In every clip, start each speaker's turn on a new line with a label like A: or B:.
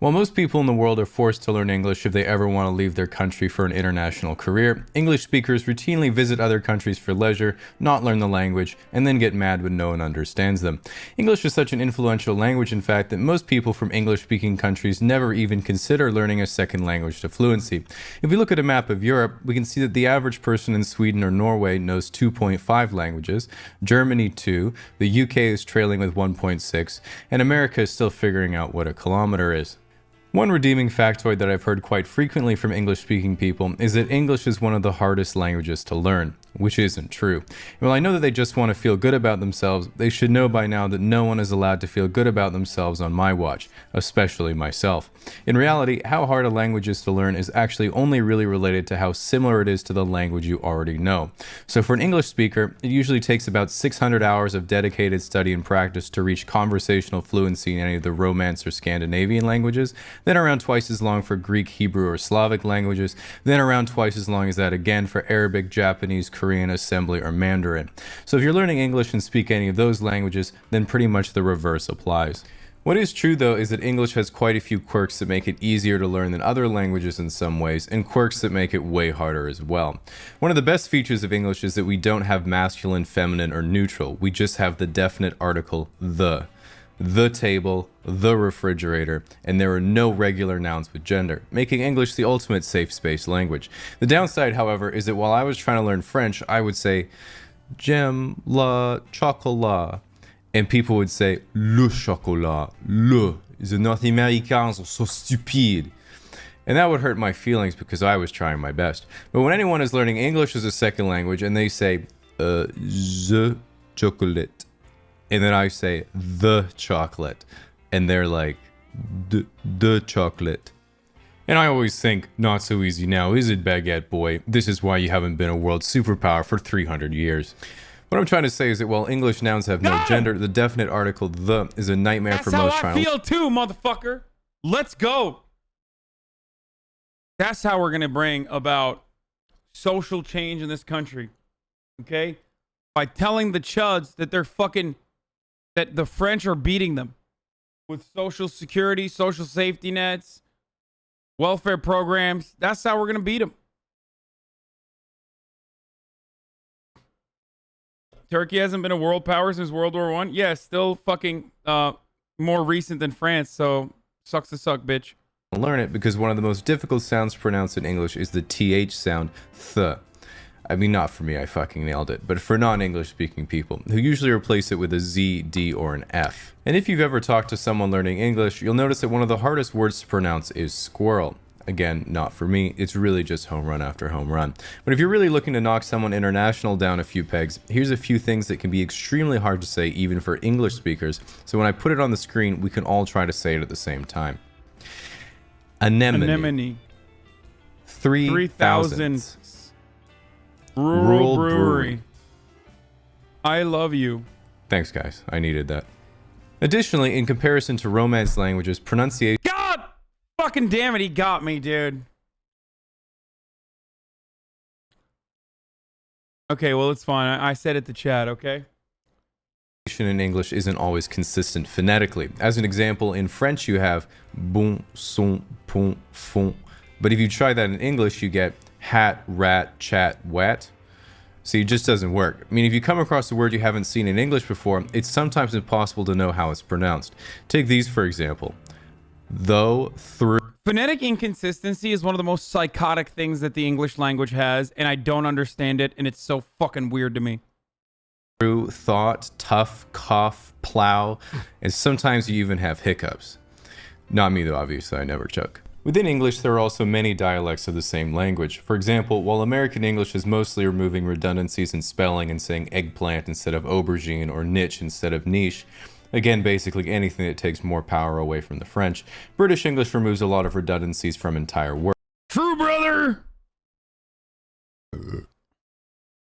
A: While most people in the world are forced to learn English if they ever want to leave their country for an international career, English speakers routinely visit other countries for leisure, not learn the language, and then get mad when no one understands them. English is such an influential language, in fact, that most people from English-speaking countries never even consider learning a second language to fluency. If we look at a map of Europe, we can see that the average person in Sweden or Norway knows 2.5 languages, Germany 2, the UK is trailing with 1.6, and America is still figuring out what a kilometer is. One redeeming factoid that I've heard quite frequently from English-speaking people is that English is one of the hardest languages to learn, which isn't true. And while I know that they just want to feel good about themselves, they should know by now that no one is allowed to feel good about themselves on my watch, especially myself. In reality, how hard a language is to learn is actually only really related to how similar it is to the language you already know. So for an English speaker, it usually takes about 600 hours of dedicated study and practice to reach conversational fluency in any of the Romance or Scandinavian languages, then around twice as long for Greek, Hebrew, or Slavic languages, then around twice as long as that again for Arabic, Japanese, Korean, Assembly, or Mandarin. So if you're learning English and speak any of those languages, then pretty much the reverse applies. What is true though is that English has quite a few quirks that make it easier to learn than other languages in some ways, and quirks that make it way harder as well. One of the best features of English is that we don't have masculine, feminine, or neutral. We just have the definite article the table, the refrigerator, and there are no regular nouns with gender, making English the ultimate safe space language. The downside, however, is that while I was trying to learn French, I would say j'aime le chocolat, and people would say le chocolat. Le. The North Americans are so stupid. And that would hurt my feelings because I was trying my best. But when anyone is learning English as a second language and they say the chocolate, and then I say the chocolate, and they're like, the chocolate. And I always think, not so easy now, is it, baguette boy? This is why you haven't been a world superpower for 300 years. What I'm trying to say is that while English nouns have no gender, the definite article the is a nightmare for most trying to...
B: That's how I feel too, motherfucker. Let's go. That's how we're going to bring about social change in this country. Okay? By telling the chuds that they're fucking... that the French are beating them with social security, social safety nets, welfare programs. That's how we're going to beat them. Turkey hasn't been a world power since World War I. Yeah, still fucking more recent than France, so sucks to suck, bitch.
A: Learn it because one of the most difficult sounds to pronounce in English is the TH sound, th. I mean, not for me, I fucking nailed it, but for non-English speaking people, who usually replace it with a Z, D, or an F. And if you've ever talked to someone learning English, you'll notice that one of the hardest words to pronounce is squirrel. Again, not for me, it's really just home run after home run. But if you're really looking to knock someone international down a few pegs, here's a few things that can be extremely hard to say even for English speakers, so when I put it on the screen, we can all try to say it at the same time. Anemone.
B: Anemone.
A: 3,000.
B: Rural brewery. I love you.
A: Thanks, guys. I needed that. Additionally, in comparison to Romance languages, pronunciation...
B: God fucking damn it, he got me, dude. Okay, well, it's fine. I said it to chat, okay?
A: in English isn't always consistent phonetically. As an example, in French you have bon, son, pon, fon. But if you try that in English, you get hat, rat, chat, wet. See, it just doesn't work. I mean, if you come across a word you haven't seen in English before, it's sometimes impossible to know how it's pronounced. Take these, for example. Though, through.
B: Phonetic inconsistency is one of the most psychotic things that the English language has, and I don't understand it, and it's so fucking weird to me.
A: Through, thought, tough, cough, plow, and sometimes you even have hiccups. Not me though, obviously, I never choke. Within English, there are also many dialects of the same language. For example, while American English is mostly removing redundancies in spelling and saying eggplant instead of aubergine or niche instead of niche, again, basically anything that takes more power away from the French, British English removes a lot of redundancies from entire words.
B: True, brother!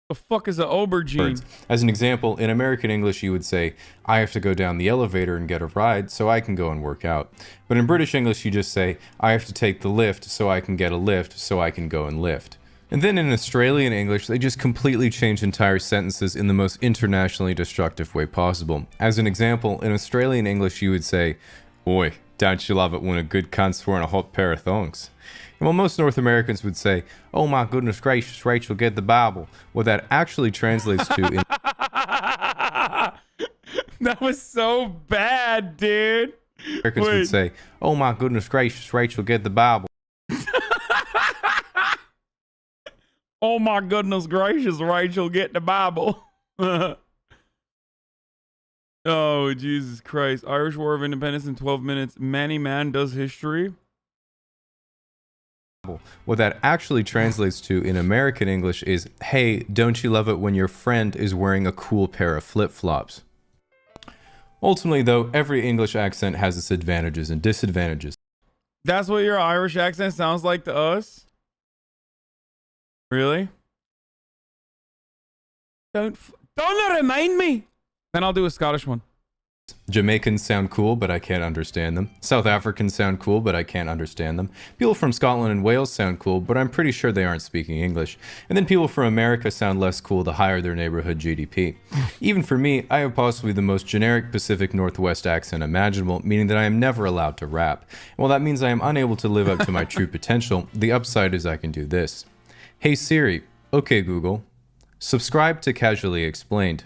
B: The fuck is an aubergine?
A: As an example, in American English you would say, I have to go down the elevator and get a ride so I can go and work out. But in British English you just say, I have to take the lift so I can get a lift so I can go and lift. And then in Australian English, they just completely change entire sentences in the most internationally destructive way possible. As an example, in Australian English you would say, Oi, Don't you love it when a good cunt's wearing a hot pair of thongs? And while most North Americans would say, oh my goodness gracious, Rachel, get the Bible, what that actually translates to in
B: That was so bad, dude.
A: Americans would say, oh my goodness gracious, Rachel, get the Bible.
B: Oh my goodness gracious, Rachel, get the Bible. Oh, Jesus Christ. Irish War of Independence in 12 minutes. Manny Man does history.
A: What that actually translates to in American English is, hey, don't you love it when your friend is wearing a cool pair of flip-flops? Ultimately, though, every English accent has its advantages and disadvantages.
B: That's what your Irish accent sounds like to us? Really? Don't remind me. Then I'll do a Scottish one.
A: Jamaicans sound cool, but I can't understand them. South Africans sound cool, but I can't understand them. People from Scotland and Wales sound cool, but I'm pretty sure they aren't speaking English. And then people from America sound less cool the higher their neighborhood GDP. Even for me, I have possibly the most generic Pacific Northwest accent imaginable, meaning that I am never allowed to rap. And while that means I am unable to live up to my true potential, the upside is I can do this. Hey Siri, okay Google, subscribe to Casually Explained.